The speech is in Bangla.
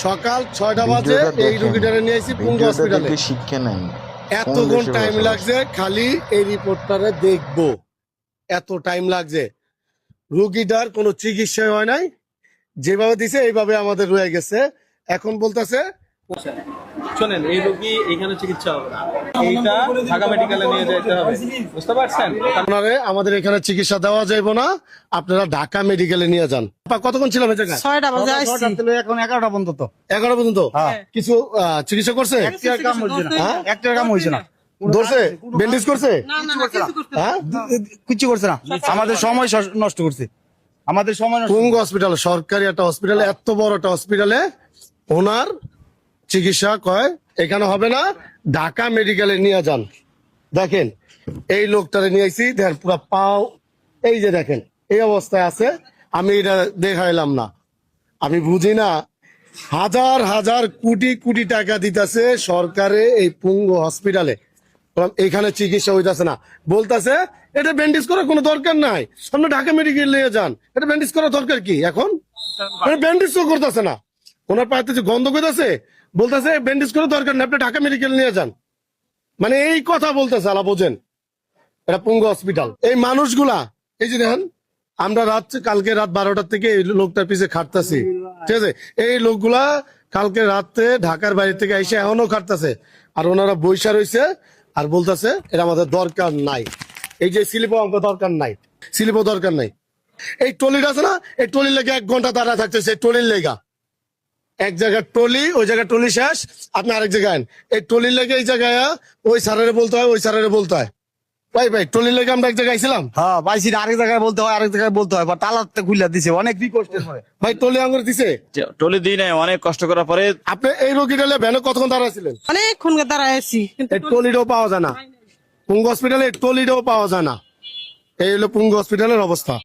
সকাল 6টা বাজে এই রোগীটারে নিয়ে এসেছি পুঙ্গু হসপিটালে। শিক্ষা নাই, এতক্ষণ টাইম লাগছে খালি এই রিপোর্টটারে দেখবো, এত টাইম লাগছে। রোগীটার কোনো চিকিৎসা হয় নাই, যেভাবে দিছে এইভাবে আমাদের রয়ে গেছে। এখন বলতেছে শোনেন, এই রোগী এখানে চিকিৎসা হবে না, এইটা ঢাকা মেডিকেলে নিয়ে যেতে হবে, বুঝতে পারছেন? আপনারে আমাদের এখানে চিকিৎসা দেওয়া যাইব না, আপনারা ঢাকা মেডিকেলে নিয়ে যান। কতক্ষণ ছিলাম এই জায়গায়? 6টা বাজে আসছি। এখন 11টা পর্যন্ত। 11 পর্যন্ত কিছু চিকিৎসা করছে? একটা কাম হইছে না, একটা কাম হইছে না। ধরছে, ব্যান্ডেজ করছে? হ্যাঁ, কিছু করছে না, আমাদের সময় নষ্ট করছে, আমাদের সময় নষ্ট। পুঙ্গু হসপিটাল সরকারি একটা হসপিটালে, এত বড় একটা হসপিটালে ওনার চিকিৎসা কয় এখানে হবে না, ঢাকা মেডিকেলে নিয়ে যান। দেখেন এই লোকটারে নিয়ে আইছি, দেখেন পুরো পাও এই যে দেখেন এই অবস্থায় আছে। আমি এটা দেখাইলাম না, আমি বুঝি না, হাজার হাজার কোটি কোটি টাকা দিতেছে সরকারে এই পুঙ্গু হসপিটালে, এখানে চিকিৎসা হইতাছে না। বলতেছে এটা ব্যান্ডেজ করার কোনো দরকার নাই, আপনি ঢাকা মেডিকেল নিয়ে যান। এটা ব্যান্ডেজ করার দরকার কি এখন? ব্যান্ডেজ তো করতেছে না, ওনার পায়েতে যে গন্ধ করতেছে, বলতেছে ব্যান্ডেজ করার দরকার নেই, আপনি ঢাকা মেডিকেল নিয়ে যান। মানে এই কথা বলতেছে, আলা বোঝেন, এটা পুঙ্গু হসপিটাল। এই মানুষগুলা এই যে দেখেন, আমরা কালকে রাত 12টার থেকে এই লোকটার পিছে খাটতেছি, ঠিক আছে? এই লোকগুলা কালকে রাতে ঢাকার বাইরে থেকে এসে এখনো খাটতেছে, আর ওনারা বৈশা রয়েছে আর বলতেছে এটা আমাদের দরকার নাই। এই যে স্লিপও অঙ্ক দরকার নাই, স্লিপও দরকার নাই। এই টলিটা আছে না, এই টলির লেগে 1 ঘন্টা দাঁড়া থাকতেছে, এই টলির লেগা। এক জায়গায় টলি, ওই জায়গায় টলি শেষ, আপনি আরেক জায়গায় এই টলির লেগে এই জায়গায় ওই স্যারেরে বলতে হয়, ওই স্যারেরে বলতে হয়। ভাই টলির লেগে আমরা এক জায়গায় আইছিলাম, হ্যাঁ পাইছি না, আরেক জায়গায় বলতে হয়, আরেক জায়গায় বলতে হয়, তালাতে খুলে দিছে অনেক রিকোয়েস্টের পরে। ভাই টলি আঙুর দিছে, টলি দিই নাই, অনেক কষ্ট করার পরে। আপনি এই রোগীটা ভ্যানে কতক্ষণ দাঁড়াইছিলেন? অনেকক্ষণ দাঁড়ায় আছি, এই টলিটাও পাওয়া যায় না পুঙ্গু হসপিটালে, এই টলিটাও পাওয়া যায় না। এই হলো পুঙ্গু হসপিটালের অবস্থা।